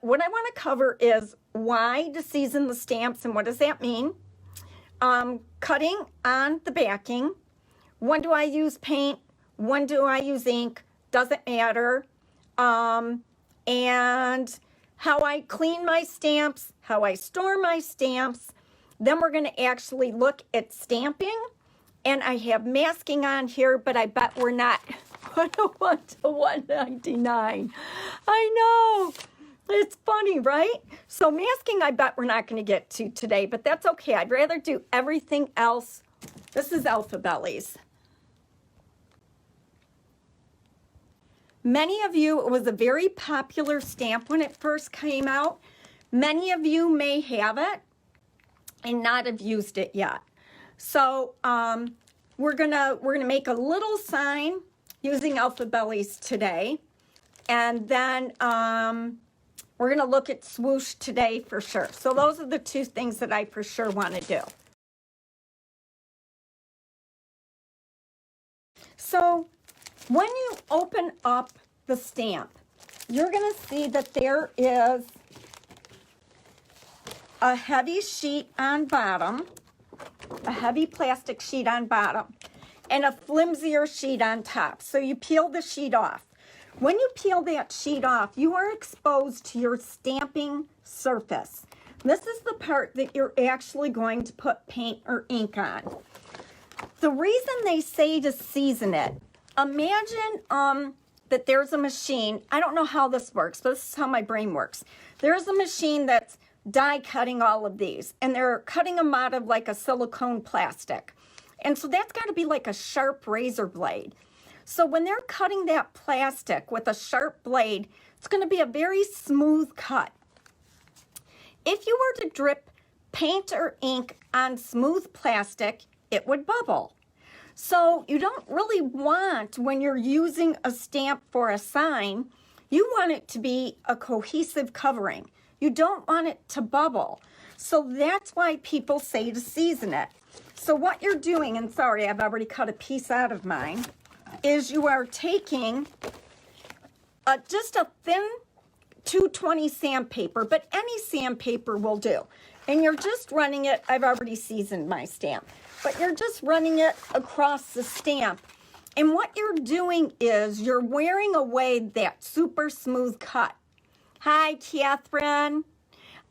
what I want to cover is why to season the stamps and what does that mean. Cutting on the backing. When do I use paint? When do I use ink? Doesn't matter. And how I clean my stamps, how I store my stamps. Then we're going to actually look at stamping. And I have masking on here, but I bet we're not 101 to 199. I know. It's funny, right? So masking, I bet we're not going to get to today, but that's okay. I'd rather do everything else. This is Alphabellies. Many of you, it was a very popular stamp when it first came out. Many of you may have it and not have used it yet. So we're gonna make a little sign using Alphabellies today, and then we're gonna look at Swoosh today for sure. So those are the two things that I for sure want to do. So when you open up the stamp, you're gonna see that there is a heavy sheet on bottom, a heavy plastic sheet on bottom, and a flimsier sheet on top. So you peel the sheet off. When you peel that sheet off, you are exposed to your stamping surface. This is the part that you're actually going to put paint or ink on. The reason they say to season it, imagine that there's a machine. I don't know how this works, but this is how my brain works. There's a machine that's die cutting all of these, and they're cutting them out of like a silicone plastic. And so that's got to be like a sharp razor blade. So when they're cutting that plastic with a sharp blade, it's going to be a very smooth cut. If you were to drip paint or ink on smooth plastic, it would bubble. So you don't really want, when you're using a stamp for a sign, you want it to be a cohesive covering. You don't want it to bubble. So that's why people say to season it. So what you're doing, and sorry, I've already cut a piece out of mine, is you are taking just a thin 220 sandpaper, but any sandpaper will do. And you're just running it, I've already seasoned my stamp, but you're just running it across the stamp. And what you're doing is you're wearing away that super smooth cut. Hi, Catherine.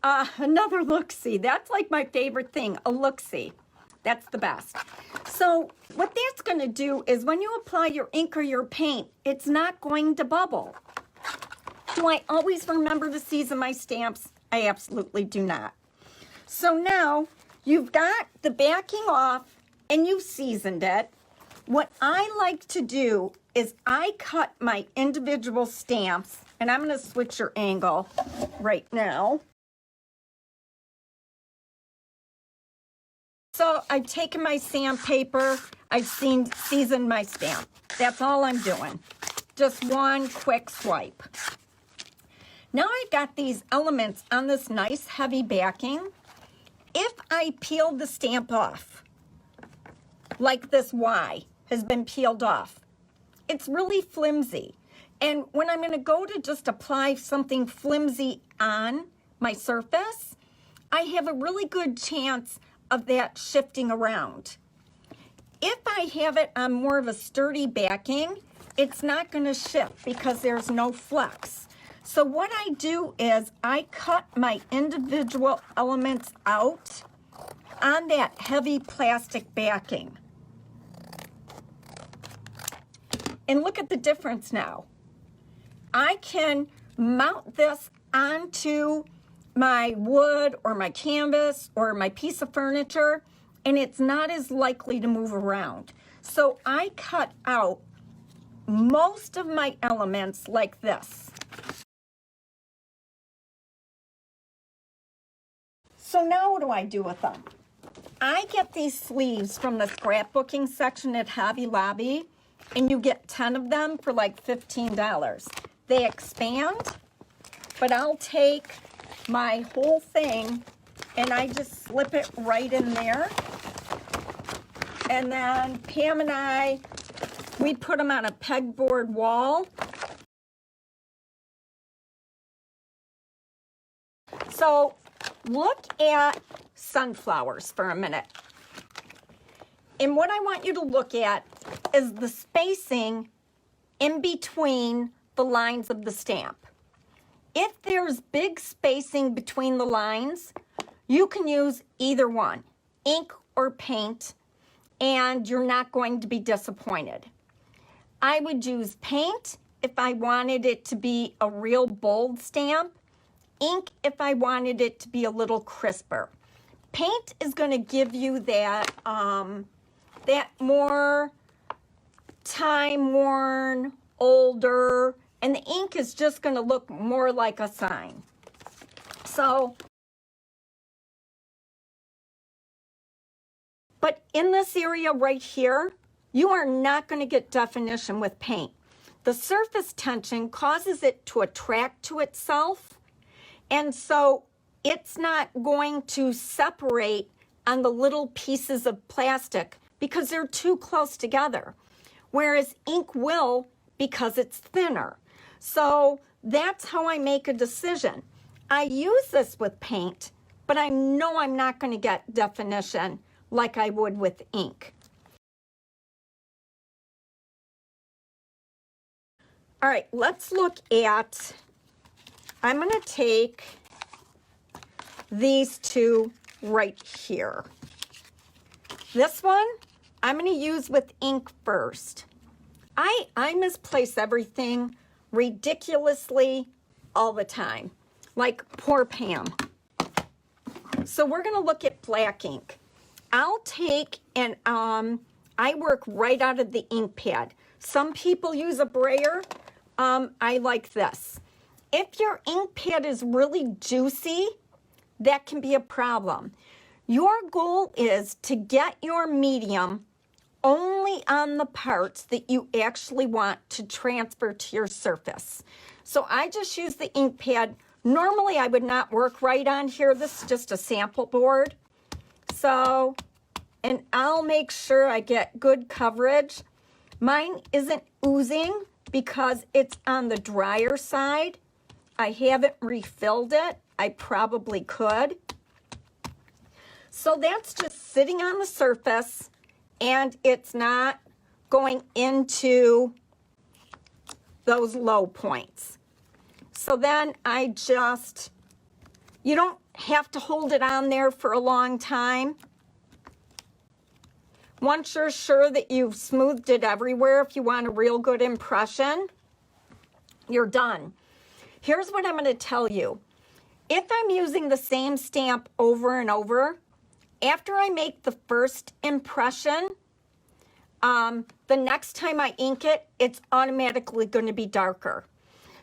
Another look-see. That's like my favorite thing, a look-see. That's the best. So what that's going to do is when you apply your ink or your paint, it's not going to bubble. Do I always remember to season my stamps? I absolutely do not. So now you've got the backing off and you've seasoned it. What I like to do is I cut my individual stamps, and I'm going to switch your angle right now. So I've taken my sandpaper, I've seasoned my stamp. That's all I'm doing. Just one quick swipe. Now I've got these elements on this nice heavy backing. If I peel the stamp off, like this Y has been peeled off, it's really flimsy. And when I'm going to go to just apply something flimsy on my surface, I have a really good chance of that shifting around. If I have it on more of a sturdy backing, it's not going to shift because there's no flex. So what I do is I cut my individual elements out on that heavy plastic backing. And look at the difference now. I can mount this onto my wood or my canvas or my piece of furniture, and it's not as likely to move around. So I cut out most of my elements like this. So now what do I do with them? I get these sleeves from the scrapbooking section at Hobby Lobby, and you get 10 of them for like $15. They expand, but I'll take my whole thing and I just slip it right in there. And then Pam and I, we put them on a pegboard wall So look at sunflowers for a minute. And what I want you to look at is the spacing in between the lines of the stamp. If there's big spacing between the lines, you can use either one, ink or paint, and you're not going to be disappointed. I would use paint if I wanted it to be a real bold stamp, ink if I wanted it to be a little crisper. Paint is going to give you that, that more time-worn, older, and the ink is just going to look more like a sign. So, but in this area right here, you are not going to get definition with paint. The surface tension causes it to attract to itself, and so it's not going to separate on the little pieces of plastic because they're too close together, whereas ink will because it's thinner. So that's how I make a decision. I use this with paint, but I know I'm not going to get definition like I would with ink. All right, let's look at, I'm going to take these two right here. This one, I'm going to use with ink first. I misplace everything ridiculously all the time, like poor Pam. So we're going to look at black ink. I'll take and I work right out of the ink pad. Some people use a brayer. I like this. If your ink pad is really juicy, that can be a problem. Your goal is to get your medium only on the parts that you actually want to transfer to your surface. So I just use the ink pad. Normally I would not work right on here. This is just a sample board. So, and I'll make sure I get good coverage. Mine isn't oozing because it's on the drier side. I haven't refilled it. I probably could. So that's just sitting on the surface and it's not going into those low points. So then I just, you don't have to hold it on there for a long time. Once you're sure that you've smoothed it everywhere, if you want a real good impression, you're done. Here's what I'm going to tell you. If I'm using the same stamp over and over, after I make the first impression, the next time I ink it, it's automatically going to be darker.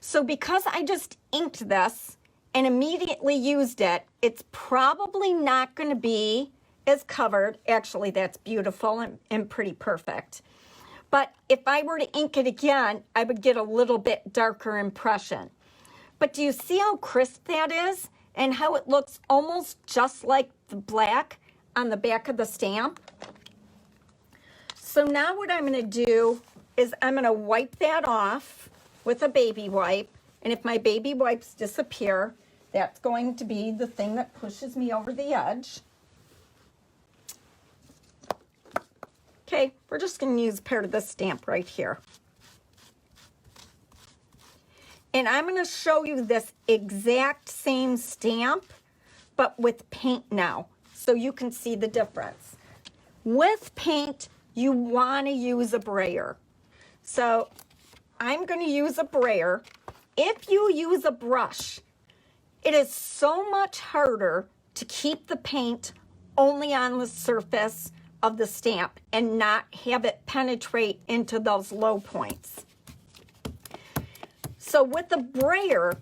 So because I just inked this and immediately used it, it's probably not going to be as covered. Actually, that's beautiful and pretty perfect. But if I were to ink it again, I would get a little bit darker impression. But do you see how crisp that is and how it looks almost just like the black on the back of the stamp? So now what I'm going to do is I'm going to wipe that off with a baby wipe. And if my baby wipes disappear, that's going to be the thing that pushes me over the edge. Okay, we're just going to use part of this stamp right here. And I'm going to show you this exact same stamp, but with paint now, so you can see the difference. With paint, you want to use a brayer. So I'm going to use a brayer. If you use a brush, it is so much harder to keep the paint only on the surface of the stamp and not have it penetrate into those low points. So with the brayer,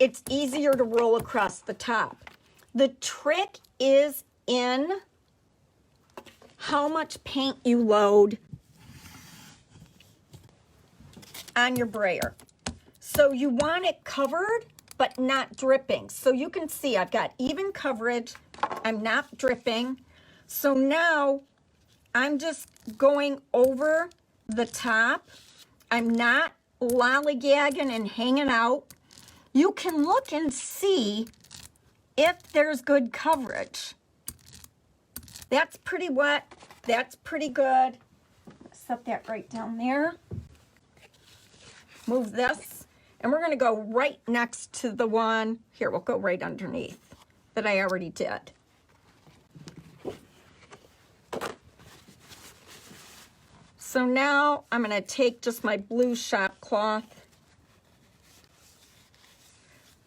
it's easier to roll across the top. The trick is in how much paint you load on your brayer. So you want it covered, but not dripping. So you can see I've got even coverage. I'm not dripping. So now I'm just going over the top. I'm not lollygagging and hanging out. You can look and see if there's good coverage. That's pretty wet. That's pretty good. Set that right down there. Move this. And we're going to go right next to the one. Here, we'll go right underneath that I already did. So now I'm going to take just my blue shop cloth.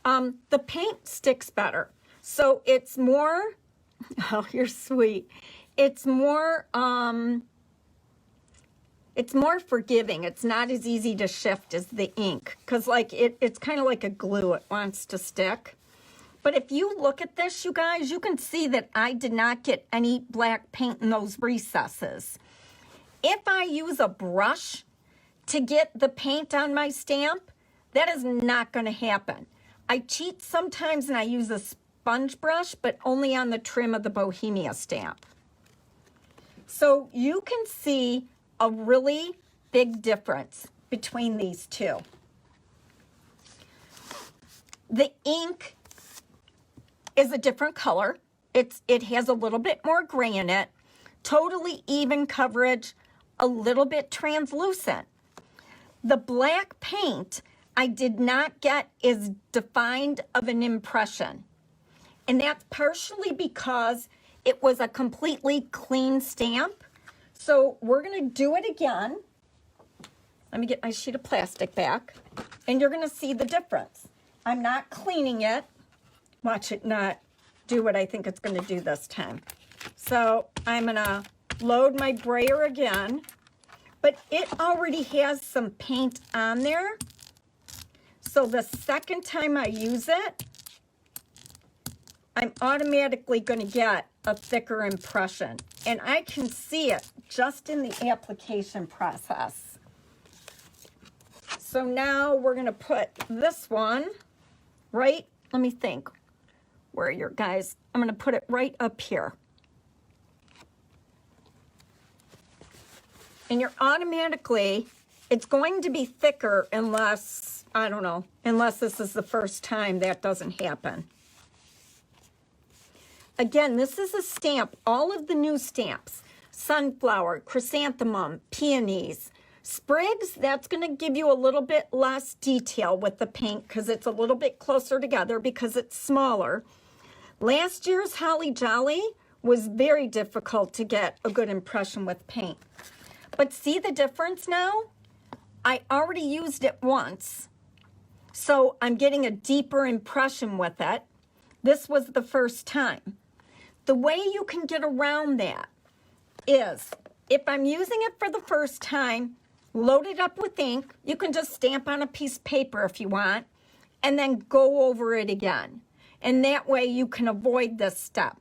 The paint sticks better. So it's more, oh, you're sweet. It's more forgiving. It's not as easy to shift as the ink because like it's kind of like a glue. It wants to stick. But if you look at this, you guys, you can see that I did not get any black paint in those recesses. If I use a brush to get the paint on my stamp, that is not going to happen. I cheat sometimes and I use a sponge brush, but only on the trim of the Bohemia stamp. So you can see a really big difference between these two. The ink is a different color. It has a little bit more gray in it, totally even coverage, a little bit translucent. The black paint I did not get as defined of an impression. And that's partially because it was a completely clean stamp. So we're going to do it again. Let me get my sheet of plastic back. And you're going to see the difference. I'm not cleaning it. Watch it not do what I think it's going to do this time. So I'm going to load my brayer again. But it already has some paint on there. So the second time I use it, I'm automatically going to get a thicker impression. And I can see it just in the application process. So now we're going to put this one right, let me think, where are your guys? I'm going to put it right up here. And you're automatically, it's going to be thicker unless, I don't know, unless this is the first time that doesn't happen. Again, this is a stamp, all of the new stamps, sunflower, chrysanthemum, peonies, sprigs, that's going to give you a little bit less detail with the paint because it's a little bit closer together because it's smaller. Last year's Holly Jolly was very difficult to get a good impression with paint. But see the difference now? I already used it once, so I'm getting a deeper impression with it. This was the first time. The way you can get around that is, if I'm using it for the first time, load it up with ink. You can just stamp on a piece of paper if you want, and then go over it again. And that way you can avoid this step.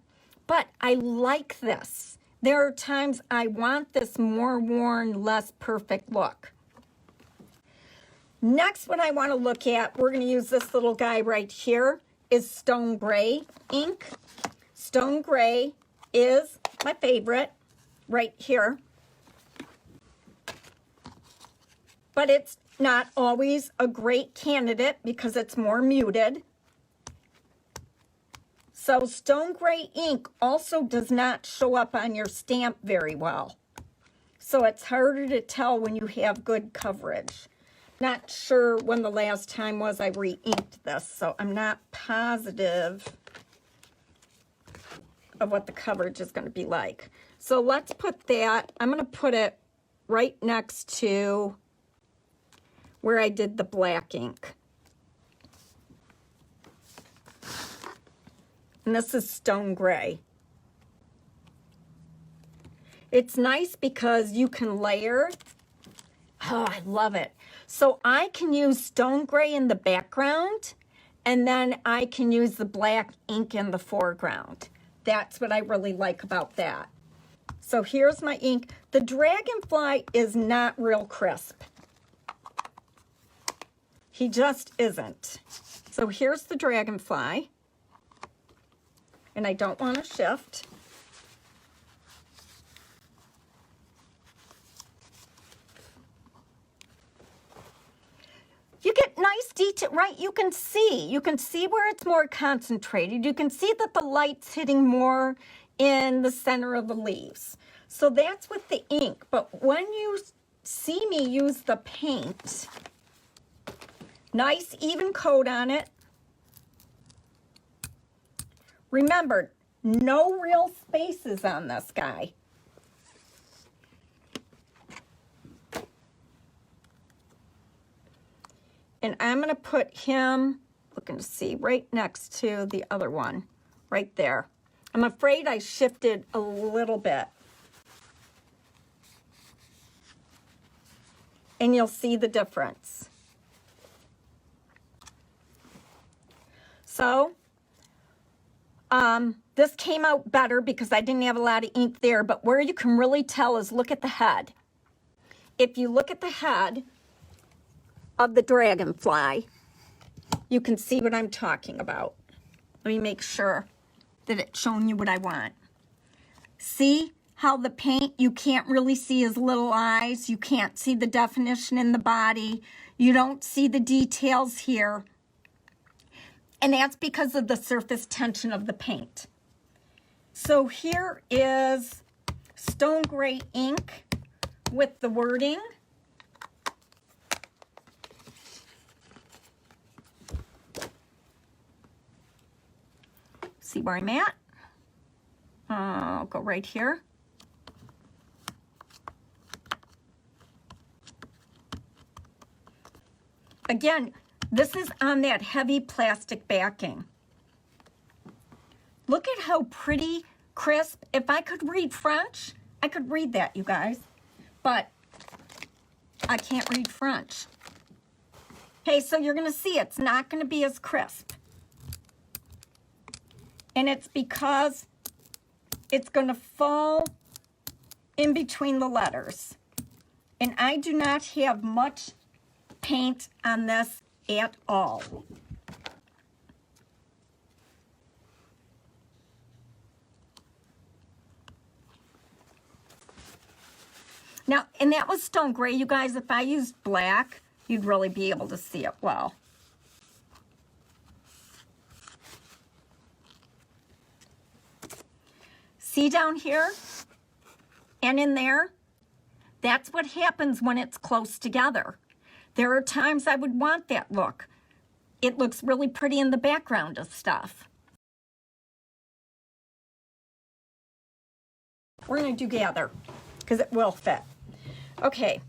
But I like this. There are times I want this more worn, less perfect look. Next, what I want to look at, we're going to use this little guy right here, is Stone Gray ink. Stone Gray is my favorite right here. But it's not always a great candidate because it's more muted. So Stone Gray ink also does not show up on your stamp very well. So it's harder to tell when you have good coverage. Not sure when the last time was I re-inked this, so I'm not positive of what the coverage is going to be like. So let's put that, I'm going to put it right next to where I did the black ink. And this is Stone Gray. It's nice because you can layer. Oh, I love it. So I can use Stone Gray in the background, and then I can use the black ink in the foreground. That's what I really like about that. So here's my ink. The Dragonfly is not real crisp. He just isn't. So here's the Dragonfly. And I don't want to shift. You get nice detail, right? You can see where it's more concentrated. You can see that the light's hitting more in the center of the leaves. So that's with the ink. But when you see me use the paint, nice even coat on it. Remember, no real spaces on this guy. And I'm going to put him, looking to see, right next to the other one, right there. I'm afraid I shifted a little bit. And you'll see the difference. So, this came out better because I didn't have a lot of ink there, but where you can really tell is look at the head. If you look at the head of the dragonfly, you can see what I'm talking about. Let me make sure that it's showing you what I want. See how the paint, you can't really see his little eyes. You can't see the definition in the body. You don't see the details here. And that's because of the surface tension of the paint. So here is stone gray ink with the wording. See where I'm at? I'll go right here. Again, this is on that heavy plastic backing. Look at how pretty, crisp. If I could read French, I could read that, you guys. But I can't read French. Okay, so you're going to see it's not going to be as crisp. And it's because it's going to fall in between the letters. And I do not have much paint on this at all. Now, and that was stone gray, you guys. If I used black, you'd really be able to see it well. See down here and in there? That's what happens when it's close together. There are times I would want that look. It looks really pretty in the background of stuff. We're going to do gather because it will fit. Okay,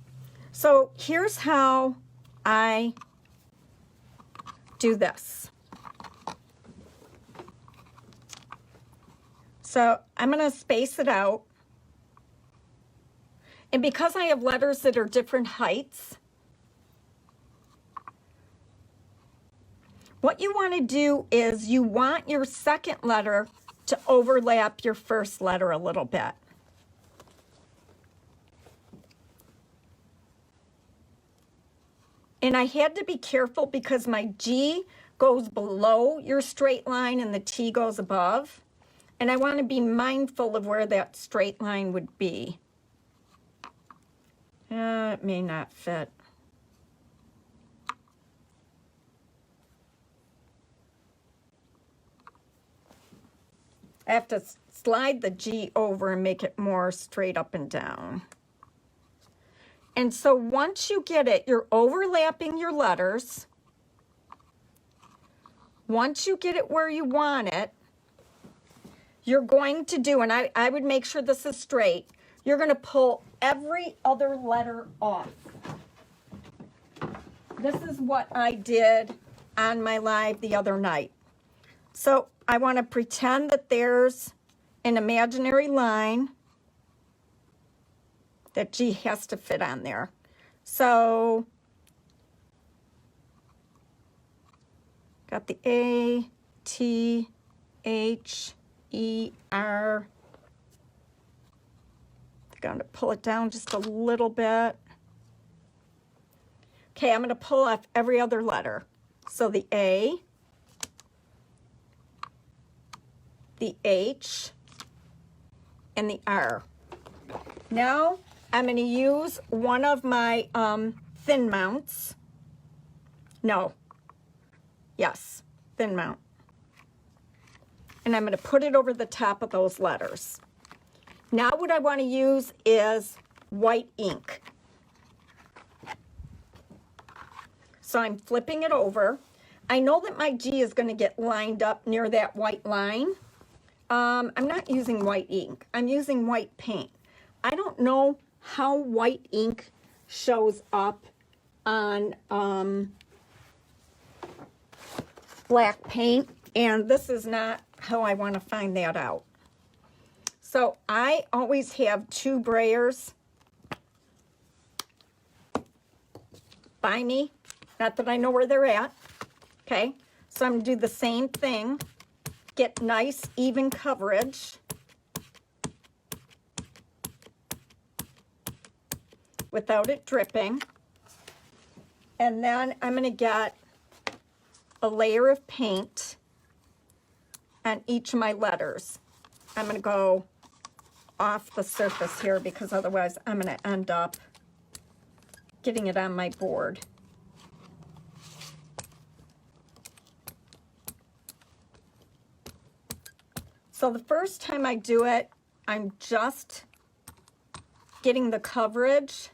so here's how I do this. So I'm going to space it out. And because I have letters that are different heights, what you want to do is you want your second letter to overlap your first letter a little bit. And I had to be careful because my G goes below your straight line and the T goes above. And I want to be mindful of where that straight line would be. It may not fit. I have to slide the G over and make it more straight up and down. And so once you get it, you're overlapping your letters. Once you get it where you want it, you're going to do, and I would make sure this is straight, you're going to pull every other letter off. This is what I did on my live the other night. So I want to pretend that there's an imaginary line that G has to fit on there. So got the A, T, H, E, R. Going to pull it down just a little bit. Okay, I'm going to pull off every other letter. So the A, the H, and the R. Now I'm going to use one of my thin mounts. No. Yes, thin mount. And I'm going to put it over the top of those letters. Now what I want to use is white ink. So I'm flipping it over. I know that my G is going to get lined up near that white line. I'm not using white ink. I'm using white paint. I don't know how white ink shows up on black paint, and this is not how I want to find that out. So I always have 2 Brayers by me. Not that I know where they're at. Okay, so I'm going to do the same thing. Get nice, even coverage. Without it dripping. And then I'm going to get a layer of paint on each of my letters. I'm going to go off the surface here because otherwise I'm going to end up getting it on my board. So the first time I do it, I'm just getting the coverage.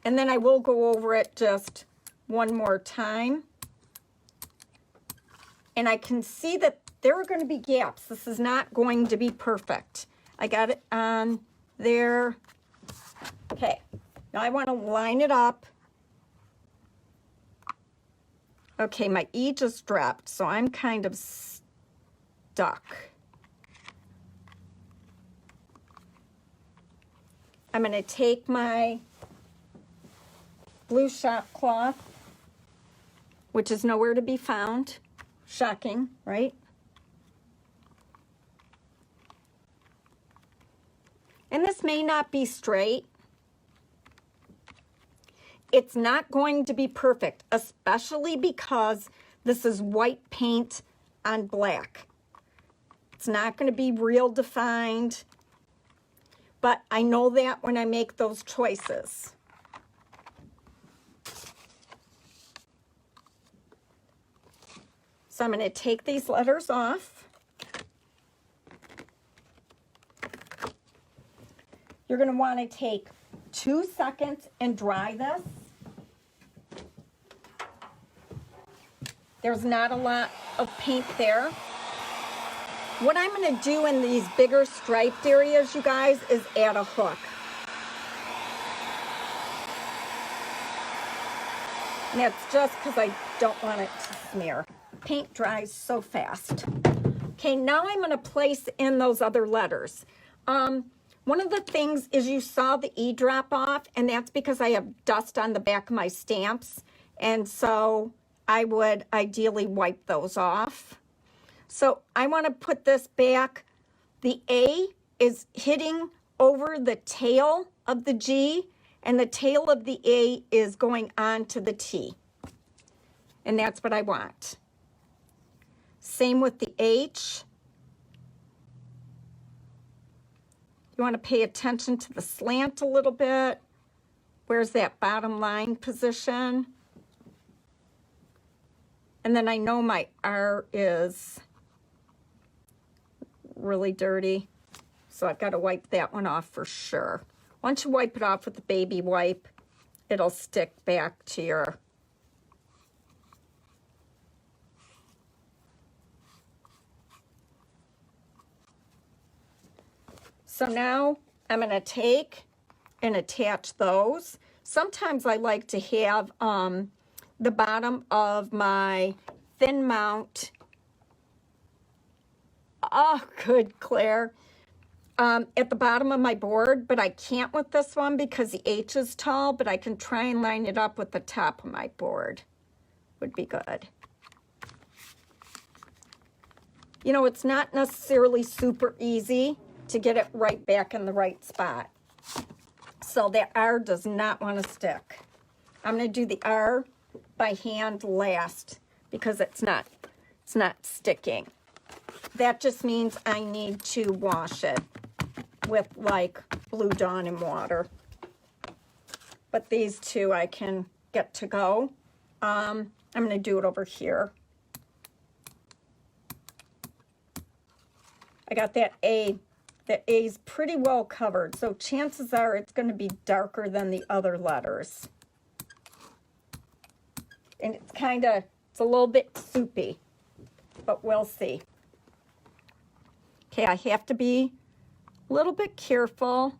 And then I will go over it just one more time. And I can see that there are going to be gaps. This is not going to be perfect. I got it on there. Okay, now I want to line it up. Okay, my E just dropped, so I'm kind of stuck. I'm going to take my blue shop cloth, which is nowhere to be found. Shocking, right? And this may not be straight. It's not going to be perfect, especially because this is white paint on black. It's not going to be real defined, but I know that when I make those choices. So I'm going to take these letters off. You're going to want to take 2 seconds and dry this. There's not a lot of paint there. What I'm going to do in these bigger striped areas, you guys, is add a hook. And that's just because I don't want it to smear. Paint dries so fast. Okay, now I'm going to place in those other letters. One of the things is you saw the E drop off, and that's because I have dust on the back of my stamps, and so I would ideally wipe those off. So I want to put this back. The A is hitting over the tail of the G, and the tail of the A is going on to the T. And that's what I want. Same with the H. You want to pay attention to the slant a little bit. Where's that bottom line position? And then I know my R is really dirty, so I've got to wipe that one off for sure. Once you wipe it off with the baby wipe, it'll stick back to your So now I'm going to take and attach those. Sometimes I like to have the bottom of my thin mount. Oh, good, Claire. At the bottom of my board, but I can't with this one because the H is tall, but I can try and line it up with the top of my board. Would be good. You know, it's not necessarily super easy to get it right back in the right spot. So that R does not want to stick. I'm going to do the R by hand last because it's not sticking. That just means I need to wash it with like Blue Dawn and water. but these two I can get to go. I'm going to do it over here. I got that A. The A's pretty well covered, so chances are it's going to be darker than the other letters. And it's a little bit soupy, but we'll see. Okay, I have to be a little bit careful,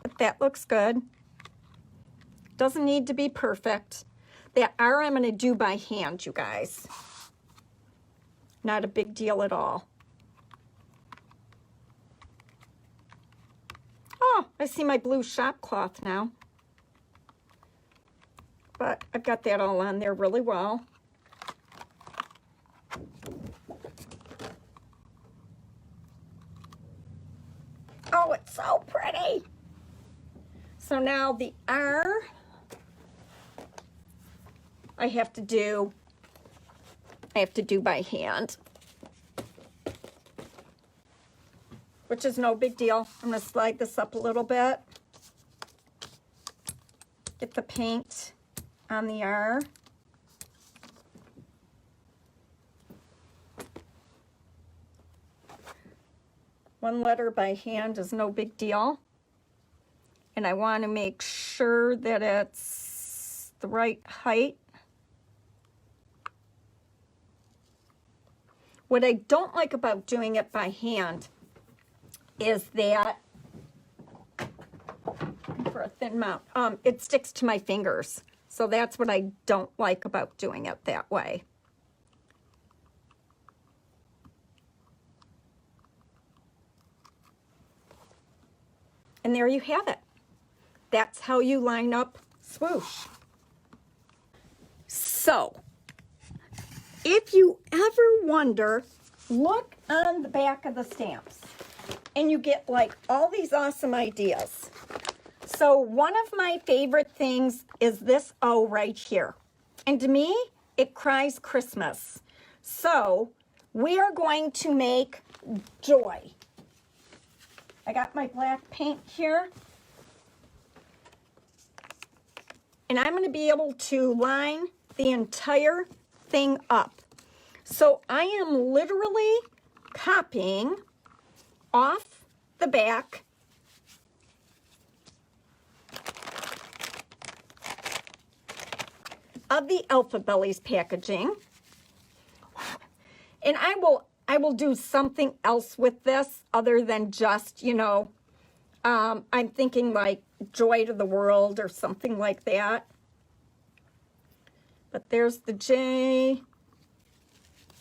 but that looks good. Doesn't need to be perfect. That R I'm going to do by hand, you guys. Not a big deal at all. Oh, I see my blue shop cloth now. But I've got that all on there really well. Oh, it's so pretty. So now the R, I have to do by hand, which is no big deal. I'm going to slide this up a little bit. Get the paint on the R. One letter by hand is no big deal. And I want to make sure that it's the right height. What I don't like about doing it by hand is that, for a thin mount, it sticks to my fingers. So that's what I don't like about doing it that way. And there you have it. That's how you line up Swoosh. So, if you ever wonder, look on the back of the stamps and you get like all these awesome ideas. So one of my favorite things is this O right here. And to me, it cries Christmas. So we are going to make joy. I got my black paint here. And I'm going to be able to line the entire thing up. So I am literally copying off the back of the Alphabellies packaging. And I will do something else with this other than just, you know, I'm thinking like Joy to the World or something like that. But there's the J.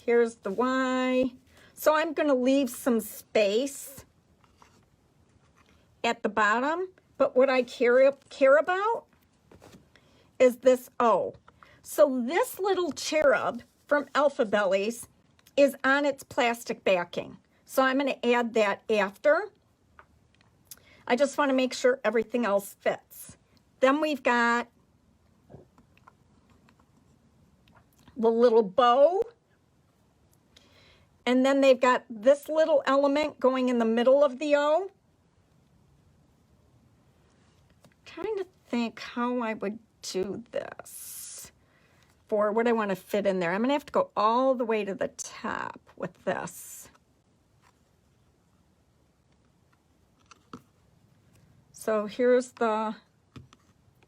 Here's the Y. So I'm going to leave some space at the bottom. But what I care about is this O. So this little cherub from Alphabellies is on its plastic backing. So I'm going to add that after. I just want to make sure everything else fits. Then we've got the little bow. And then they've got this little element going in the middle of the O. Trying to think how I would do this for what I want to fit in there. I'm going to have to go all the way to the top with this. So here's the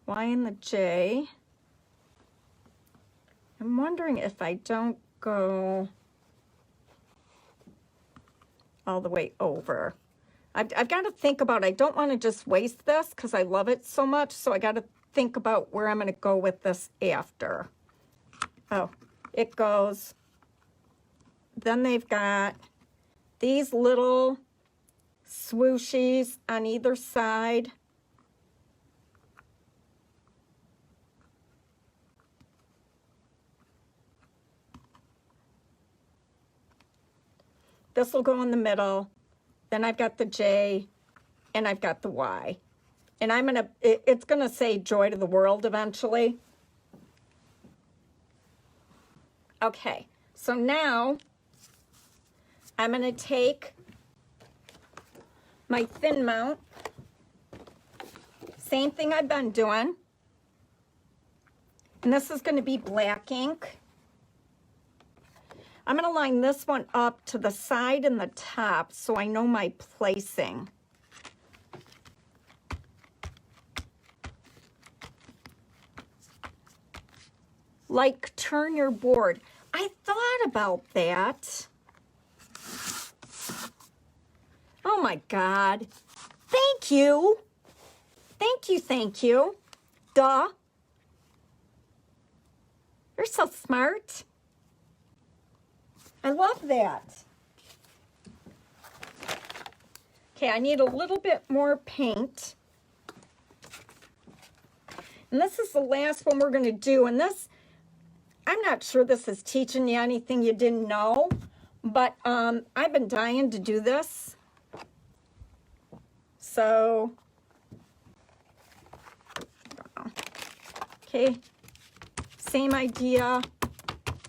Y and the J. I'm wondering if I don't go all the way over. I've got to think about, I don't want to just waste this because I love it so much, so I got to think about where I'm going to go with this after. Oh, it goes, then they've got these little swooshies on either side. This will go in the middle. Then I've got the J and I've got the Y. And I'm gonna, it's gonna say Joy to the World eventually. Okay, so now I'm gonna take my thin mount Same thing I've been doing. And this is going to be black ink. I'm going to line this one up to the side and the top so I know my placing. Like, turn your board. I thought about that. Oh my God. Thank you. Thank you, thank you. Duh. You're so smart. I love that. Okay, I need a little bit more paint. And this is the last one we're going to do. And this, I'm not sure this is teaching you anything you didn't know, but I've been dying to do this. So, okay, same idea,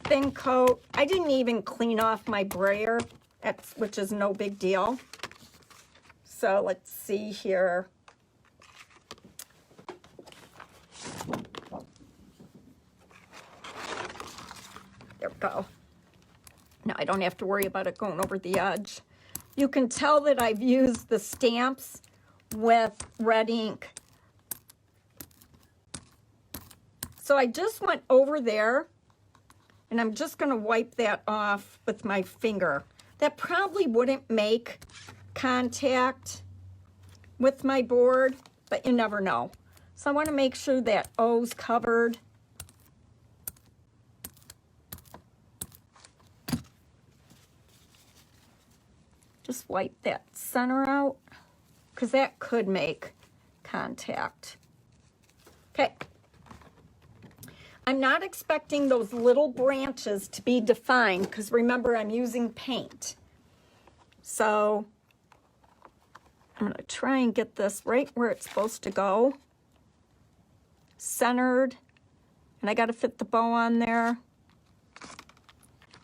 thin coat. I didn't even clean off my brayer, which is no big deal. So let's see here. There we go. Now I don't have to worry about it going over the edge. You can tell that I've used the stamps with red ink. So I just went over there and I'm just going to wipe that off with my finger. That probably wouldn't make contact with my board, but you never know. So I want to make sure that O's covered. Just wipe that center out because that could make contact. Okay. I'm not expecting those little branches to be defined because remember I'm using paint. So I'm going to try and get this right where it's supposed to go. Centered. And I got to fit the bow on there.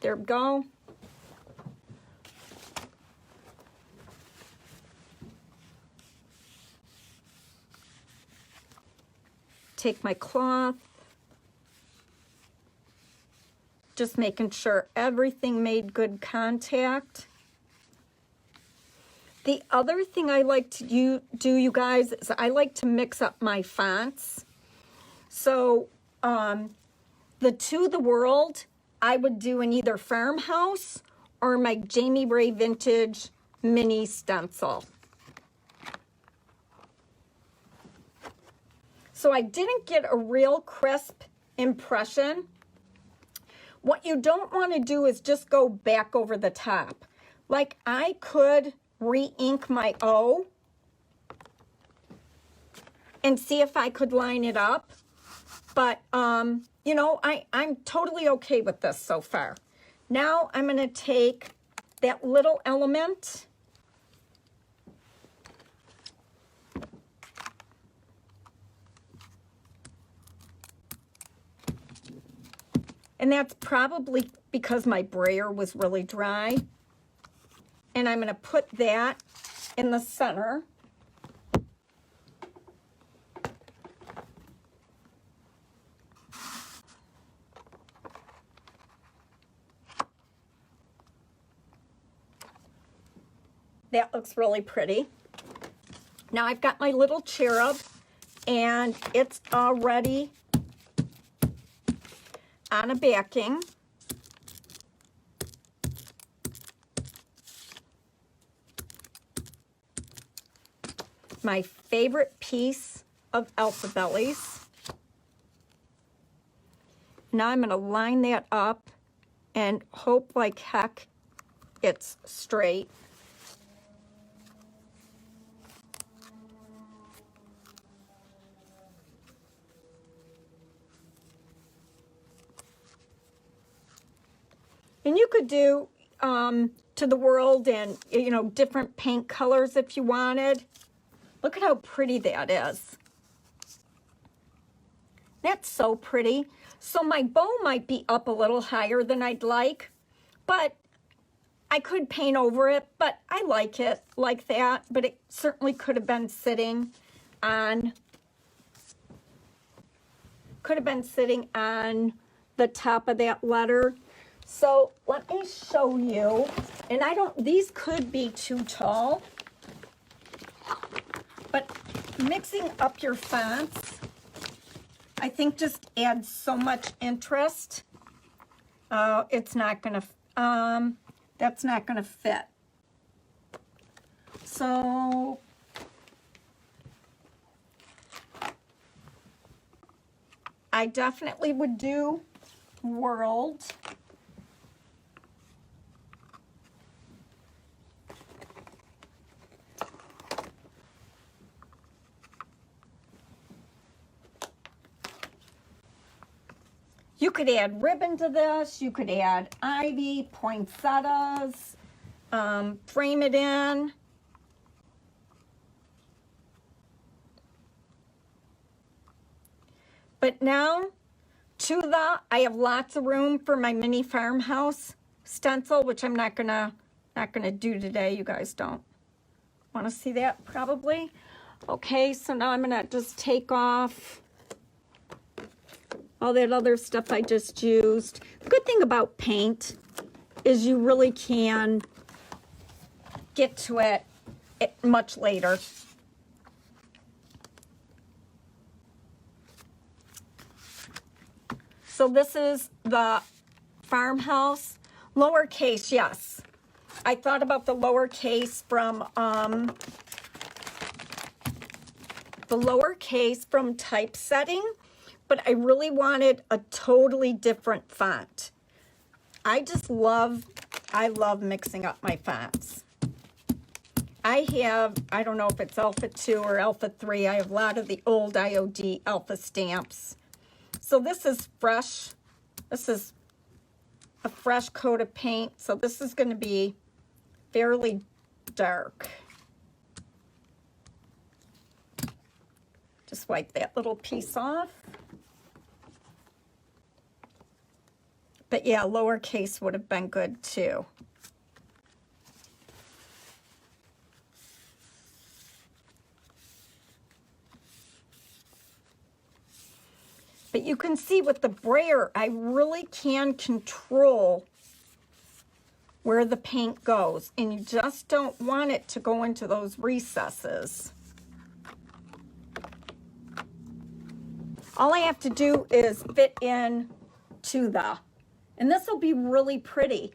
There we go. Take my cloth. Just making sure everything made good contact. The other thing I like to do, you guys, is I like to mix up my fonts. So the To the World, I would do in either Farmhouse or my Jamie Ray Vintage mini stencil. So I didn't get a real crisp impression. What you don't want to do is just go back over the top. Like I could re-ink my O and see if I could line it up. But, you know, I'm totally okay with this so far. Now I'm going to take that little element and that's probably because my brayer was really dry. And I'm going to put that in the center. That looks really pretty. Now I've got my little cherub and it's already on a backing. My favorite piece of Alphabellies. Now I'm going to line that up and hope like heck it's straight. And you could do To the World and, you know, different paint colors if you wanted. Look at how pretty that is. That's so pretty. So my bow might be up a little higher than I'd like, but I could paint over it, but I like it like that. But it certainly could have been sitting on could have been sitting on the top of that letter. So let me show you, and these could be too tall, but mixing up your fonts, I think just adds so much interest. It's not gonna, that's not gonna fit. So I definitely would do World. You could add ribbon to this. You could add ivy, poinsettias, frame it in. But now, I have lots of room for my mini farmhouse stencil, which I'm not gonna do today. You guys don't want to see that probably. Okay, so now I'm gonna just take off all that other stuff I just used. The good thing about paint is you really can get to it much later. So this is the farmhouse. Lowercase, yes. I thought about the lowercase from typesetting, but I really wanted a totally different font. I love mixing up my fonts. I don't know if it's Alpha 2 or Alpha 3. I have a lot of the old IOD Alpha stamps. So this is fresh. This is a fresh coat of paint. So this is going to be fairly dark. Just wipe that little piece off. But yeah, lowercase would have been good too. But you can see with the brayer, I really can control where the paint goes, and you just don't want it to go into those recesses. All I have to do is fit in to and this will be really pretty.